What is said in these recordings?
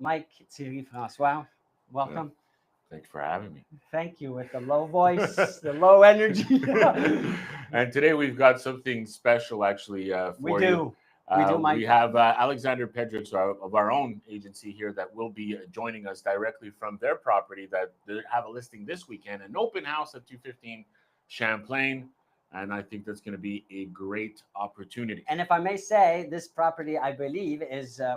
Mike Francois. Welcome. Thanks for having me. Thank you. With the low voice, the low energy. And today we've got something special actually for you. We do, Mike. We have Alexandre Pedriks of our own agency here that will be joining us directly from their property that they have a listing this weekend, an open house at 215 Champlain. And I think that's going to be a great opportunity. And if I may say, this property, I believe,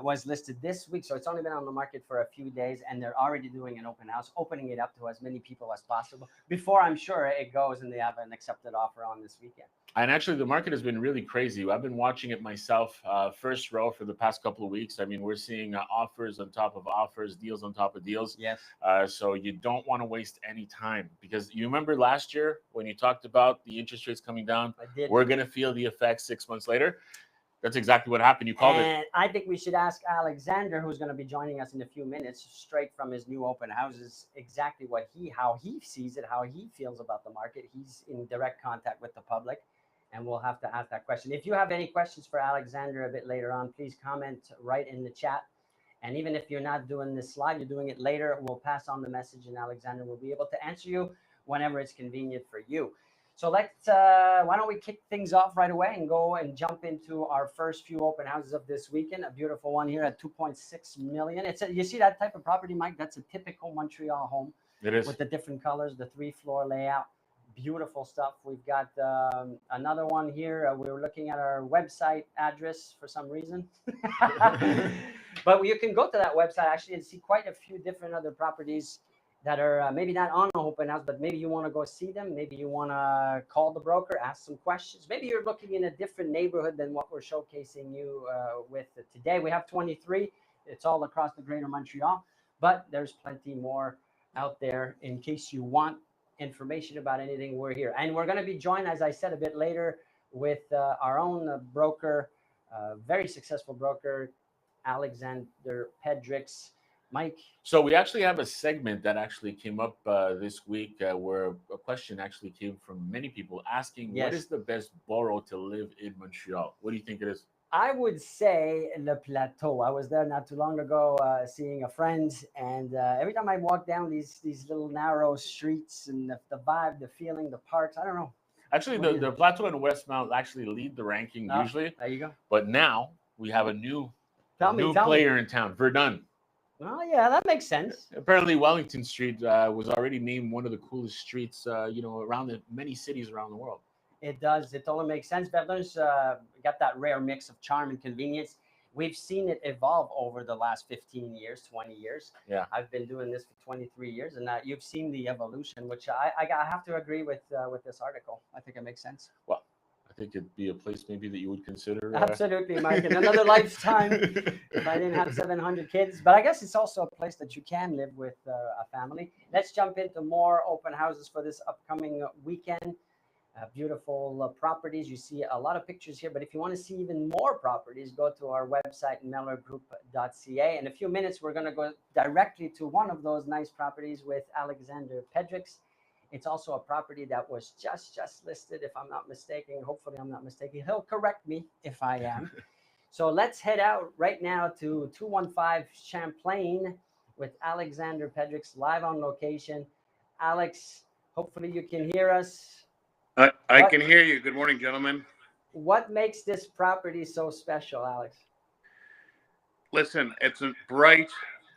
was listed this week. So it's only been on the market for a few days, and they're already doing an open house, opening it up to as many people as possible before, I'm sure, it goes and they have an accepted offer on this weekend. And actually, the market has been really crazy. I've been watching it myself, first row for the past couple of weeks. I mean, we're seeing offers on top of offers, deals on top of deals. Yes. So you don't want to waste any time, because you remember last year when you talked about the interest rates coming down, we're going to feel the effects 6 months later. That's exactly what happened. You called it. And I think we should ask Alexander, who's going to be joining us in a few minutes, straight from his new open houses, exactly how he sees it, how he feels about the market. He's in direct contact with the public. And we'll have to ask that question. If you have any questions for Alexander a bit later on, please comment right in the chat. And even if you're not doing this live, you're doing it later, we'll pass on the message and Alexander will be able to answer you whenever it's convenient for you. So why don't we kick things off right away and go and jump into our first few open houses of this weekend. A beautiful one here at 2.6 million. You see that type of property, Mike? That's a typical Montreal home. It is. With the different colors, the 3-floor layout. Beautiful stuff. We've got another one here. We were looking at our website address for some reason. But you can go to that website actually and see quite a few different other properties that are maybe not on an open house, but maybe you want to go see them. Maybe you want to call the broker, ask some questions. Maybe you're looking in a different neighborhood than what we're showcasing you with today. We have 23. It's all across the Greater Montreal, but there's plenty more out there in case you want information about anything. We're here, and we're going to be joined, as I said, a bit later with our own broker, very successful broker, Alexandre Pedriks. Mike. So we actually have a segment that actually came up this week where a question actually came from many people asking, What is the best borough to live in Montreal? What do you think it is? I would say Le Plateau. I was there not too long ago seeing a friend, and every time I walk down these little narrow streets and the vibe, the feeling, the parks, I don't know. Actually, the Plateau and Westmount actually lead the ranking usually. There you go. But now we have a new player in town, Verdun. Oh, yeah, that makes sense. Apparently, Wellington Street was already named one of the coolest streets, around the many cities around the world. It does. It totally makes sense. Verdun's got that rare mix of charm and convenience. We've seen it evolve over the last 15 years, 20 years. Yeah. I've been doing this for 23 years, and you've seen the evolution, which I have to agree with this article. I think it makes sense. Well, I think it'd be a place maybe that you would consider. Absolutely, Mike. In another lifetime, if I didn't have 700 kids. But I guess it's also a place that you can live with a family. Let's jump into more open houses for this upcoming weekend. Beautiful properties. You see a lot of pictures here, but if you want to see even more properties, go to our website, mellorgroup.ca. In a few minutes, we're going to go directly to one of those nice properties with Alexandre Pedriks. It's also a property that was just listed, if I'm not mistaken. Hopefully, I'm not mistaken. He'll correct me if I am. So let's head out right now to 215 Champlain with Alexandre Pedriks live on location. Alex, hopefully you can hear us. I can hear you. Good morning, gentlemen. What makes this property so special, Alex? Listen, it's a bright,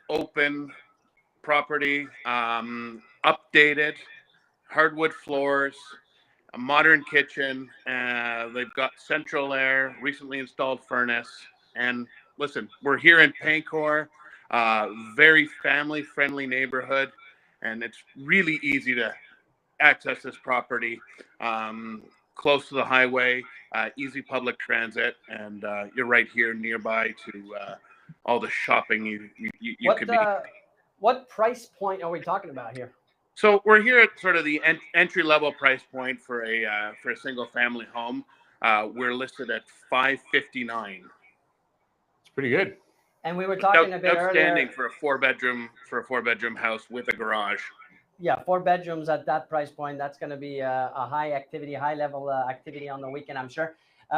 open property, updated, hardwood floors, a modern kitchen. They've got central air, recently installed furnace. And listen, we're here in Paincourt, very family-friendly neighborhood, and it's really easy to access this property, close to the highway, easy public transit, and you're right here nearby to all the shopping you could be. What price point are we talking about here? So we're here at sort of the entry level price point for a single family home. We're listed at $559. It's pretty good. And we were talking a bit outstanding earlier for a four bedroom house with a garage. Yeah, 4 bedrooms at that price point. That's going to be a high level activity on the weekend, I'm sure.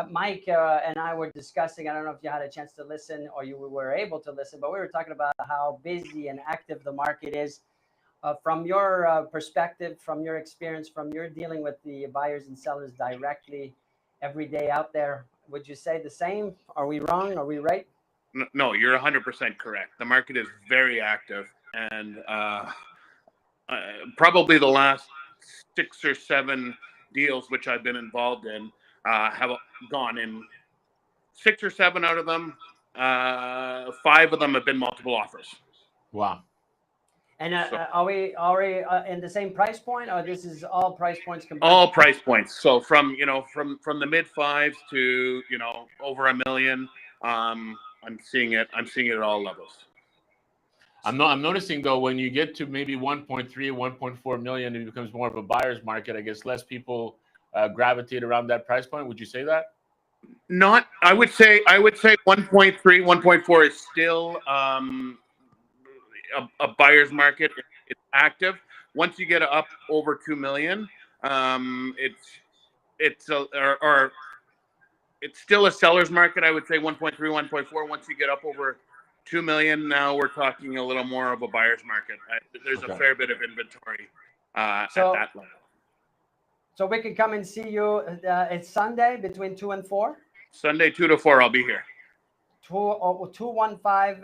Mike and I were discussing, I don't know if you had a chance to listen or you were able to listen, but we were talking about how busy and active the market is. From your perspective, from your experience, from your dealing with the buyers and sellers directly every day out there, would you say the same? Are we wrong? Are we right? No, you're 100% correct. The market is very active, and probably the last 6 or 7 deals which I've been involved in have gone in. 6 or 7 out of them, 5 of them have been multiple offers. Wow. And are we in the same price point, or this is all price points combined? All price points. So from from the mid 5s to over $1 million. I'm seeing it at all levels. I'm noticing though, when you get to maybe 1.3, 1.4 million, it becomes more of a buyer's market. I guess less people gravitate around that price point. Would you say that? Not. I would say 1.3, 1.4 is still a buyer's market. It's active. Once you get up over 2 million, it's still a seller's market. I would say 1.3, 1.4. Once you get up over 2 million, now we're talking a little more of a buyer's market. There's a fair bit of inventory at that level. So we can come and see you. It's Sunday between 2 and 4. Sunday 2 to 4. I'll be here. 215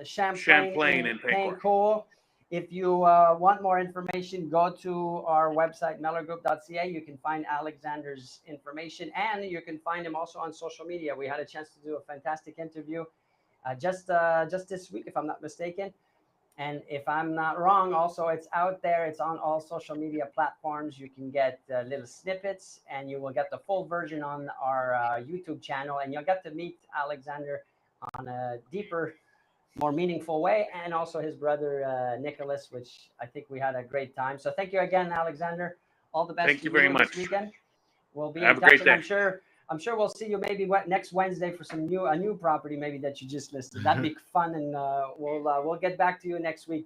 Champlain in Paincourt. If you want more information, go to our website, mellorgroup.ca. You can find Alexandre's information, and you can find him also on social media. We had a chance to do a fantastic interview just this week, if I'm not mistaken. And if I'm not wrong, also it's out there. It's on all social media platforms. You can get little snippets, and you will get the full version on our YouTube channel. And you'll get to meet Alexandre on a deeper, more meaningful way, and also his brother Nicholas, which I think we had a great time. So thank you again, Alexandre. All the best. Thank you very much. This weekend. We'll be Have in a great touch, day. and I'm sure we'll see you maybe next Wednesday for a new property maybe that you just listed. That'd be fun, and we'll get back to you next week.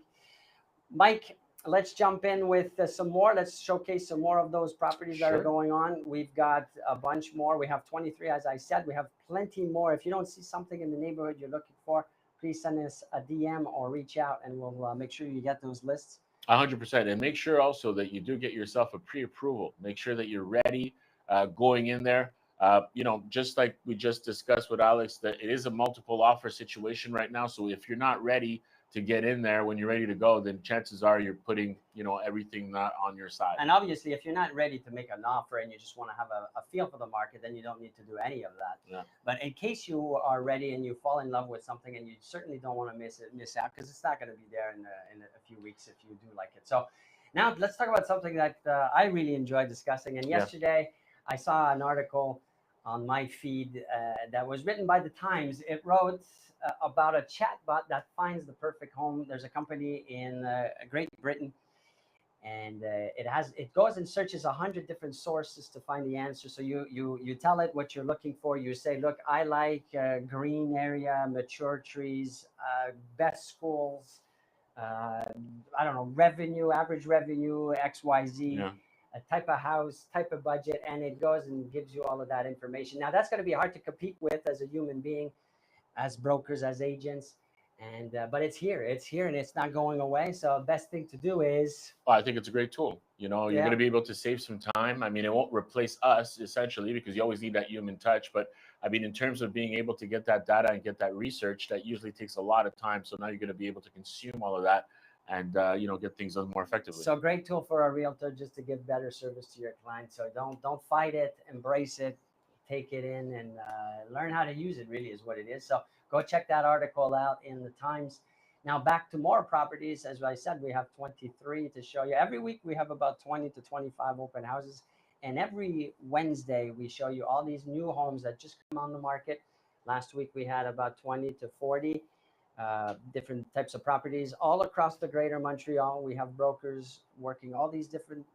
Mike, let's jump in with some more. Let's showcase some more of those properties that are going on. We've got a bunch more. We have 23, as I said. We have plenty more. If you don't see something in the neighborhood you're looking for, please send us a DM or reach out, and we'll make sure you get those lists. 100%. And make sure also that you do get yourself a pre-approval. Make sure that you're ready going in there. Just like we just discussed with Alex, that it is a multiple offer situation right now. So if you're not ready to get in there when you're ready to go, then chances are you're putting, everything not on your side. And obviously, if you're not ready to make an offer and you just want to have a feel for the market, then you don't need to do any of that. Yeah. But in case you are ready and you fall in love with something, and you certainly don't want to miss out, because it's not going to be there in a few weeks if you do like it. So now let's talk about something that I really enjoy discussing. And yesterday I saw an article on my feed that was written by the Times. It wrote about a chatbot that finds the perfect home. There's a company in Great Britain, and it goes and searches 100 different sources to find the answer. So you tell it what you're looking for. You say, look, I like green area, mature trees, best schools, I don't know, average revenue, XYZ. Yeah. A type of house, type of budget, and it goes and gives you all of that information. Now, that's going to be hard to compete with as a human being, as brokers, as agents, and but it's here, and it's not going away. So the best thing to do is... I think it's a great tool. You're going to be able to save some time. I mean, it won't replace us, essentially, because you always need that human touch. But, I mean, in terms of being able to get that data and get that research, that usually takes a lot of time. So now you're going to be able to consume all of that and get things done more effectively. So great tool for a realtor just to give better service to your clients. So don't fight it, embrace it, take it in, and learn how to use it. Really is what it is. So go check that article out in the Times. Now back to more properties. As I said, we have 23 to show you. Every week we have about 20 to 25 open houses, and every Wednesday we show you all these new homes that just come on the market. Last week we had about 20 to 40. Different types of properties all across the Greater Montreal. We have brokers working all these different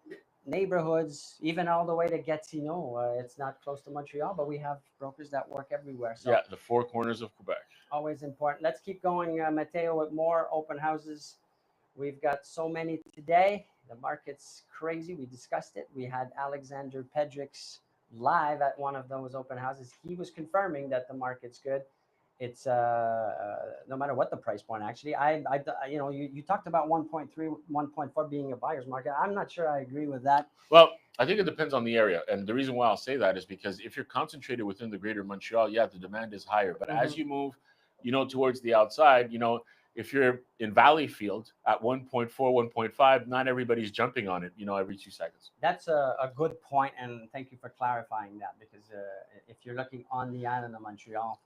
neighborhoods, even all the way to Gatineau. It's not close to Montreal, but we have brokers that work everywhere. So the four corners of Quebec. Always important. Let's keep going, Matteo, with more open houses. We've got so many today. The market's crazy. We discussed it. We had Alexandre Pedriks live at one of those open houses. He was confirming that the market's good. It's no matter what the price point. Actually, you know, you talked about 1.3, 1.4 being a buyer's market. I'm not sure I agree with that. Well, I think it depends on the area, and the reason why I'll say that is because if you're concentrated within the Greater Montreal, yeah, the demand is higher. But as you move, you know, towards the outside, you know, if you're in Valleyfield at 1.4, 1.5, not everybody's jumping on it, you know, every 2 seconds. That's a good point, and thank you for clarifying that, because if you're looking on the island of Montreal,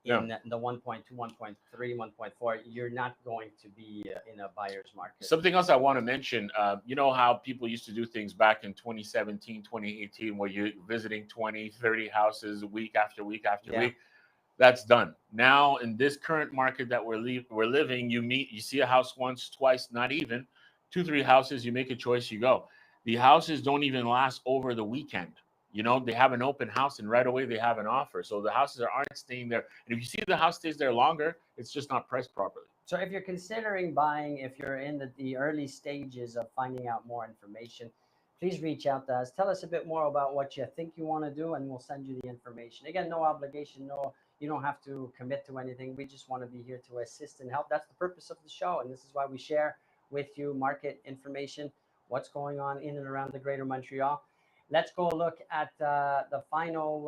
in the 1.2, 1.3, 1.4, you're not going to be in a buyer's market. Something else I want to mention, you know how people used to do things back in 2017, 2018, where you're visiting 20, 30 houses week after week after week? That's done. Now, in this current market that we're living, you see a house once, twice, not even, 2, 3 houses, you make a choice, you go. The houses don't even last over the weekend. You know, they have an open house and right away they have an offer. So the houses aren't staying there. And if you see the house stays there longer, it's just not priced properly. So if you're considering buying, if you're in the early stages of finding out more information, please reach out to us. Tell us a bit more about what you think you want to do, and we'll send you the information. Again, no obligation, you don't have to commit to anything. We just want to be here to assist and help. That's the purpose of the show. And this is why we share with you market information, what's going on in and around the Greater Montreal. Let's go look at the final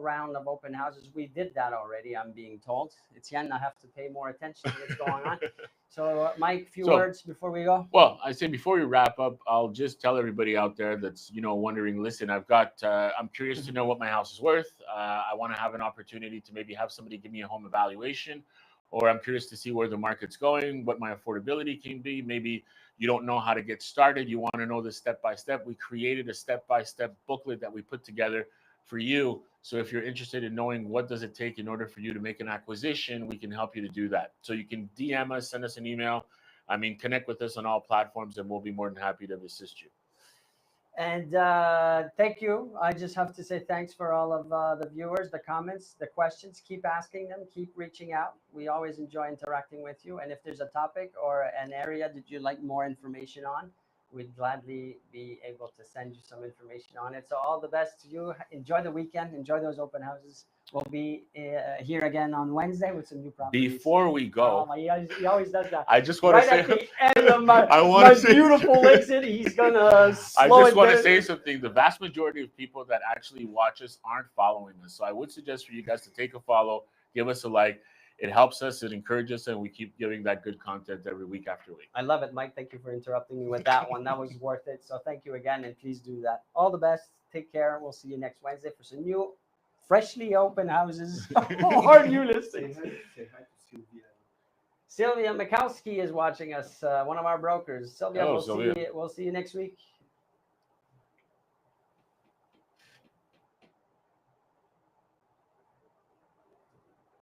round of open houses. We did that already, I'm being told. Etienne, I have to pay more attention to what's going on. So, Mike, few words before we go. Well, I say before we wrap up, I'll just tell everybody out there that's, you know, wondering, listen, I'm curious to know what my house is worth. I want to have an opportunity to maybe have somebody give me a home evaluation, or I'm curious to see where the market's going, what my affordability can be. Maybe you don't know how to get started. You want to know the step-by-step. We created a step-by-step booklet that we put together for you. So if you're interested in knowing what does it take in order for you to make an acquisition, we can help you to do that. So you can DM us, send us an email. I mean, connect with us on all platforms, and we'll be more than happy to assist you. And thank you. I just have to say thanks for all of the viewers, the comments, the questions. Keep asking them. Keep reaching out. We always enjoy interacting with you. And if there's a topic or an area that you'd like more information on, we'd gladly be able to send you some information on it. So all the best to you. Enjoy the weekend. Enjoy those open houses. We'll be here again on Wednesday with some new properties. Before we go, he always does that. I just want to say, at the end of my beautiful exit, he's gonna slow I just want to down. say something. The vast majority of people that actually watch us aren't following us, so I would suggest for you guys to take a follow, give us a like. It helps us, it encourages us, and we keep giving that good content every week after week. I love it, Mike. Thank you for interrupting me with that one. That was worth it. So thank you again, and please do that. All the best. Take care. We'll see you next Wednesday for some new, freshly open houses or new listings. Sylvia Mikowski is watching us, one of our brokers. Sylvia, we'll see you next week.